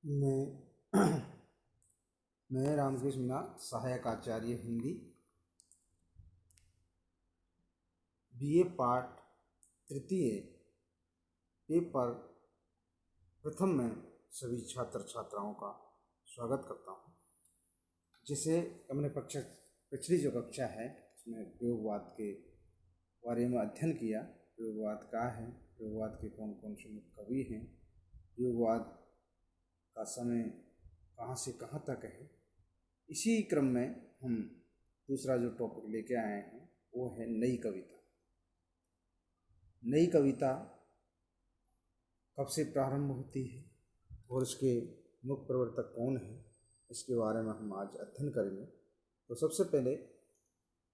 मैं मैं रामकृष्ण मीणा, सहायक आचार्य हिंदी, बीए पाठ तृतीय पेपर प्रथम में सभी छात्र छात्राओं का स्वागत करता हूँ। जिसे हमने पिछली जो कक्षा है उसमें प्रयोगवाद के बारे में अध्ययन किया। प्रयोगवाद क्या है, प्रयोगवाद के कौन कौन से मुख्य कवि हैं, प्रयोगवाद का समय कहाँ से कहाँ तक है। इसी क्रम में हम दूसरा जो टॉपिक लेके आए हैं वो है नई कविता। नई कविता कब से प्रारंभ होती है और इसके मुख्य प्रवर्तक कौन है, इसके बारे में हम आज अध्ययन करेंगे। तो सबसे पहले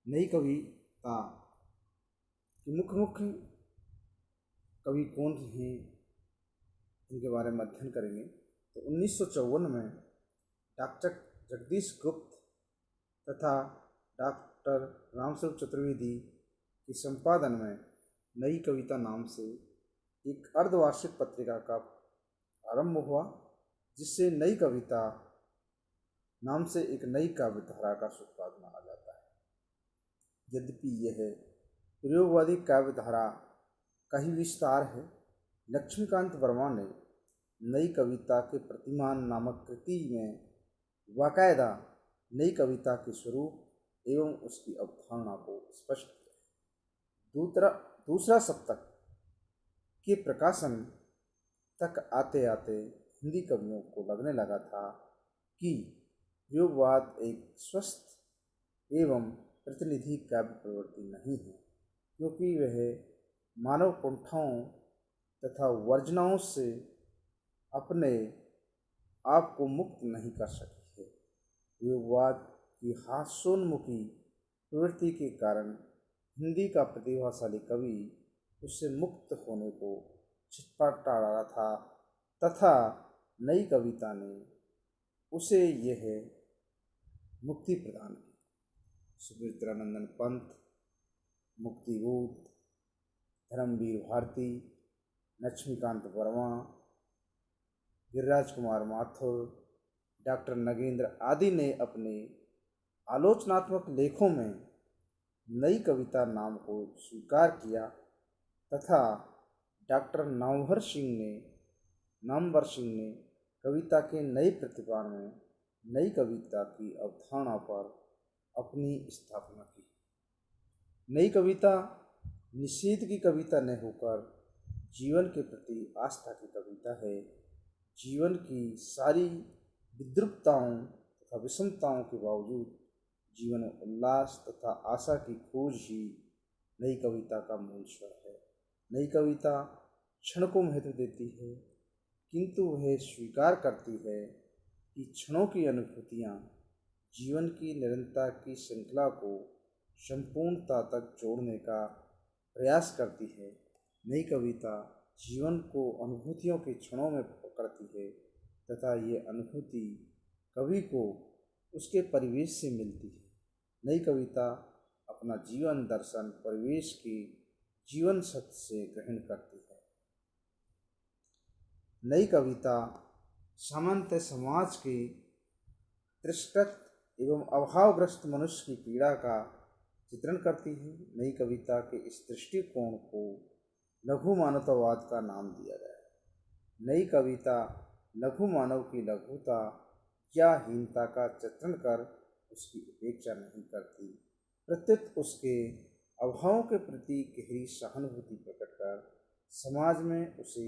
नई कविता के मुख्य कवि कौन हैं इनके बारे में अध्ययन करेंगे। तो 1954 में डॉक्टर जगदीश गुप्त तथा डॉक्टर रामस्वरूप चतुर्वेदी के संपादन में नई कविता नाम से एक अर्धवार्षिक पत्रिका का आरंभ हुआ, जिससे नई कविता नाम से एक नई काव्यधारा का सूत्रपात माना जाता है। यद्यपि यह प्रयोगवादी काव्यधारा का ही विस्तार है। लक्ष्मीकांत वर्मा ने नई कविता के प्रतिमान नामक कृति में बाकायदा नई कविता के स्वरूप एवं उसकी अवधारणा को स्पष्ट किया। दूसरा सप्तक के प्रकाशन तक आते आते हिंदी कवियों को लगने लगा था कि प्रयोगवाद एक स्वस्थ एवं प्रतिनिधि काव्य प्रवृत्ति नहीं है, क्योंकि वह मानव कुंठाओं तथा वर्जनाओं से अपने आप को मुक्त नहीं कर सकी है। प्रयोगवाद की हास्योन्मुखी प्रवृत्ति के कारण हिंदी का प्रतिभाशाली कवि उससे मुक्त होने को छटपटा रहा था तथा नई कविता ने उसे यह मुक्ति प्रदान की। सुमित्रानंदन पंत, मुक्तिबोध, धर्मवीर भारती, लक्ष्मीकांत वर्मा, गिरिराज कुमार माथुर, डॉक्टर नगेंद्र आदि ने अपने आलोचनात्मक लेखों में नई कविता नाम को स्वीकार किया तथा डॉक्टर नामवर सिंह ने कविता के नए प्रतिपादन में नई कविता की अवधारणा पर अपनी स्थापना की। नई कविता निषेध की कविता न होकर जीवन के प्रति आस्था की कविता है। जीवन की सारी विद्रुपताओं तथा विषमताओं के बावजूद जीवन में उल्लास तथा आशा की खोज ही नई कविता का मूल स्वर है। नई कविता क्षण को महत्व देती है, किंतु वह स्वीकार करती है कि क्षणों की अनुभूतियाँ जीवन की निरंतरता की श्रृंखला को संपूर्णता तक जोड़ने का प्रयास करती है। नई कविता जीवन को अनुभूतियों के क्षणों में पकड़ती है तथा ये अनुभूति कवि को उसके परिवेश से मिलती है। नई कविता अपना जीवन दर्शन परिवेश की जीवन सत्य से ग्रहण करती है। नई कविता सामान्यतः समाज के तिरस्कृत एवं अभावग्रस्त मनुष्य की पीड़ा का चित्रण करती है। नई कविता के इस दृष्टिकोण को लघु मानवतावाद का नाम दिया गया है। नई कविता लघु मानव की लघुता या हीनता का चित्रण कर उसकी उपेक्षा नहीं करती, प्रत्युत उसके अभावों के प्रति गहरी सहानुभूति प्रकट कर समाज में उसे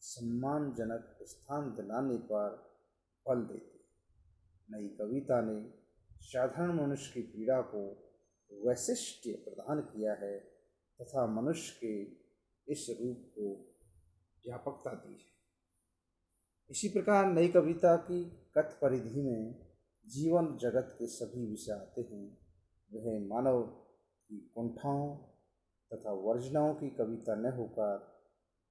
सम्मानजनक स्थान दिलाने पर बल देती है। नई कविता ने साधारण मनुष्य की पीड़ा को वैशिष्ट्य प्रदान किया है तथा मनुष्य के इस रूप को व्यापकता दी है। इसी प्रकार नई कविता की कथ परिधि में जीवन जगत के सभी विषय आते हैं। वह मानव की कुंठाओं तथा वर्जनाओं की कविता न होकर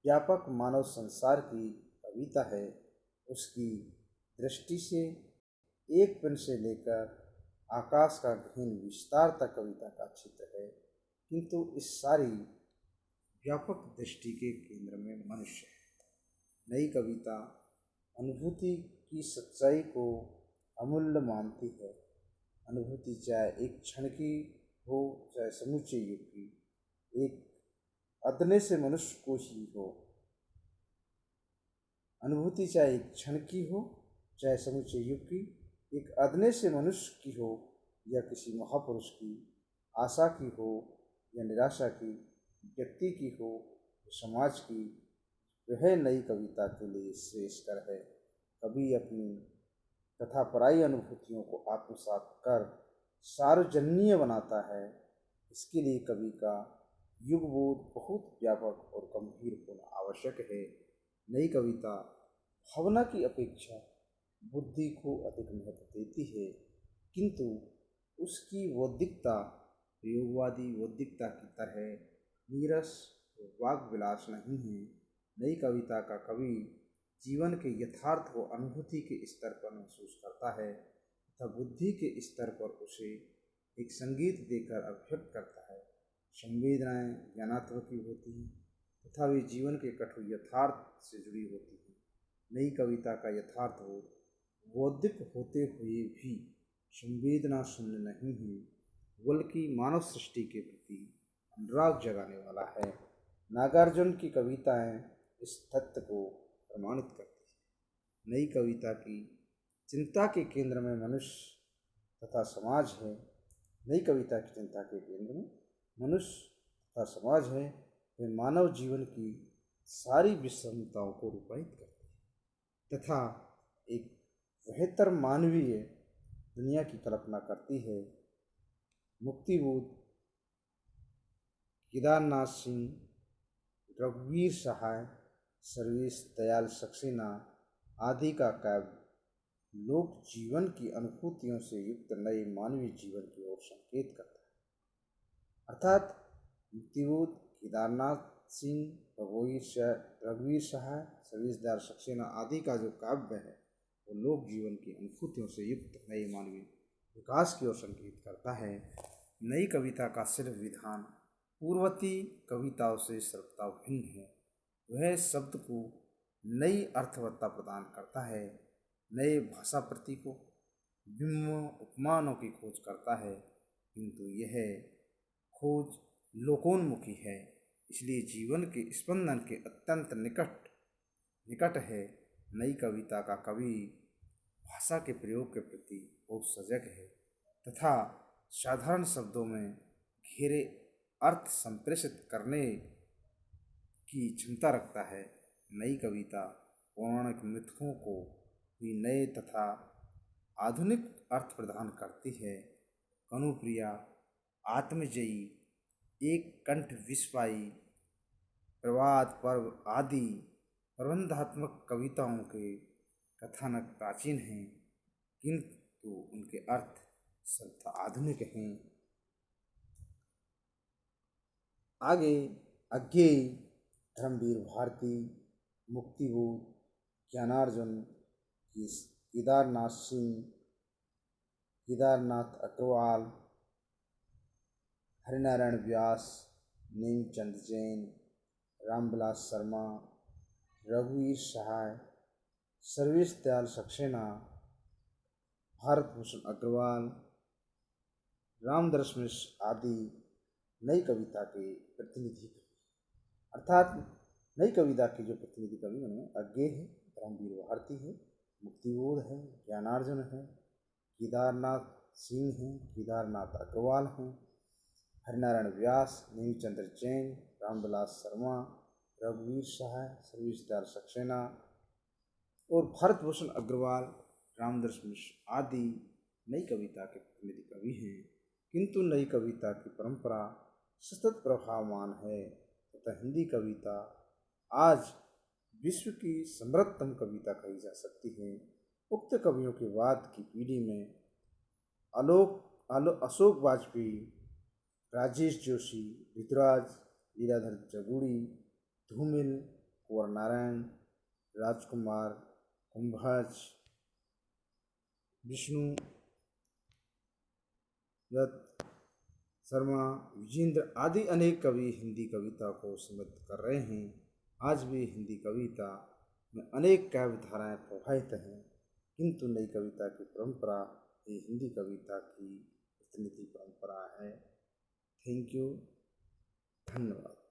व्यापक मानव संसार की कविता है। उसकी दृष्टि से एक पिंड से लेकर आकाश का गहन विस्तार तक कविता का चित्र है, किंतु इस सारी व्यापक दृष्टि के केंद्र में मनुष्य है। नई कविता अनुभूति की सच्चाई को अमूल्य मानती है। अनुभूति चाहे एक क्षण की हो, चाहे समूचे युग की, एक अदने से मनुष्य को ही हो। अनुभूति चाहे एक क्षण की हो, चाहे समूचे युग की, एक अदने से मनुष्य की हो या किसी महापुरुष की, आशा की हो या निराशा की, व्यक्ति की हो या समाज की, वह नई कविता के लिए श्रेष्ठकर है। कवि अपनी तथा पराई अनुभूतियों को आत्मसात कर सार्वजनीय बनाता है। इसके लिए कवि का युगबोध बहुत व्यापक और गंभीर होना आवश्यक है। नई कविता भावना की अपेक्षा बुद्धि को अधिक महत्व देती है, किंतु उसकी बौद्धिकता प्रयोगवादी बौद्धिकता की तरह नीरस और वाग विलास नहीं है। नई कविता का कवि जीवन के यथार्थ को अनुभूति के स्तर पर महसूस करता है तथा बुद्धि के स्तर पर उसे एक संगीत देकर अभिव्यक्त करता है। संवेदनाएं ज्ञानात्मक होती हैं तथा वे जीवन के कठोर यथार्थ से जुड़ी होती हैं। नई कविता का यथार्थ हो बौद्धिक होते हुए भी संवेदना शून्य नहीं है, बल्कि मानव सृष्टि के प्रति अनुराग जगाने वाला है। नागार्जुन की कविताएं इस तथ्य को प्रमाणित करती हैं। नई कविता की चिंता के केंद्र में मनुष्य तथा समाज है। नई कविता की चिंता के केंद्र में मनुष्य तथा समाज है। वे मानव जीवन की सारी विषमताओं को रूपायित करती है तथा एक बेहतर मानवीय दुनिया की कल्पना करती है। मुक्तिबोध केदारनाथ सिंह, रघुवीर सहाय, सर्वेश दयाल सक्सेना आदि का काव्य लोक जीवन की अनुभूतियों से युक्त नए मानवीय जीवन की ओर संकेत करता है। अर्थात मुक्तिबोध केदारनाथ सिंह, रघुवीर सहाय, सर्वेश दयाल सक्सेना आदि का जो काव्य है वो लोक जीवन की अनुभूतियों से युक्त नए मानवीय विकास की ओर संकेत करता है। नई कविता का सिर्फ विधान पूर्ववर्ती कविताओं से सर्वथा भिन्न है। वह शब्द को नई अर्थवत्ता प्रदान करता है, नए भाषा प्रतीकों, बिंबों, उपमानों की खोज करता है, किंतु यह खोज लोकोन्मुखी है, इसलिए जीवन के स्पंदन के अत्यंत निकट है। नई कविता का कवि भाषा के प्रयोग के प्रति बहुत सजग है तथा साधारण शब्दों में घेरे अर्थ संप्रेषित करने की क्षमता रखता है। नई कविता पौराणिक मिथकों को भी नए तथा आधुनिक अर्थ प्रदान करती है। कनुप्रिया, आत्मजयी, एक कंठ विस्वाई, प्रवाद पर्व आदि प्रबंधात्मक कविताओं के कथानक प्राचीन हैं, किंतु उनके अर्थ सर्वथा आधुनिक हैं। आगे अज्ञेय, धर्मवीर भारती, मुक्तिबोध, ज्ञानार्जुन, केदारनाथ सिंह, केदारनाथ अग्रवाल, हरिनारायण व्यास, नेमचंद जैन, रामविलास शर्मा, रघुवीर सहाय, सर्वेश दयाल सक्सेना, भारत भूषण अग्रवाल, रामदर्श मिश्र आदि नई कविता के प्रतिनिधि। अर्थात नई कविता के जो प्रतिनिधि कवि उनमें अज्ञेय है, धर्मवीर भारती है, मुक्तिबोध है, ज्ञानार्जुन है, केदारनाथ सिंह हैं, केदारनाथ अग्रवाल हैं, हरिनारायण व्यास, नेमचंद्र जैन, रामविलास शर्मा, रघुवीर सहाय, सर्वेश दयाल सक्सेना और भारत भूषण अग्रवाल, रामदर्श मिश्र आदि नई कविता के प्रतिनिधि कवि हैं। किंतु नई कविता की परंपरा सतत प्रभावमान है तथा हिंदी कविता आज विश्व की समृद्धतम कविता कही जा सकती है। उक्त कवियों के बाद की पीढ़ी में अशोक वाजपेयी, राजेश जोशी, ऋतुराज, लीलाधर जगूड़ी, धूमिल, कुंवर नारायण, राजकुमार, कुंभज, विष्णु दत्त शर्मा, विजेंद्र आदि अनेक कवि हिंदी कविता को समृद्ध कर रहे हैं। आज भी हिंदी कविता में अनेक काव्य धाराएं प्रवाहित हैं। किंतु नई कविता की परंपरा ये हिंदी कविता की प्रतिनिधि परंपरा है। थैंक यू, धन्यवाद।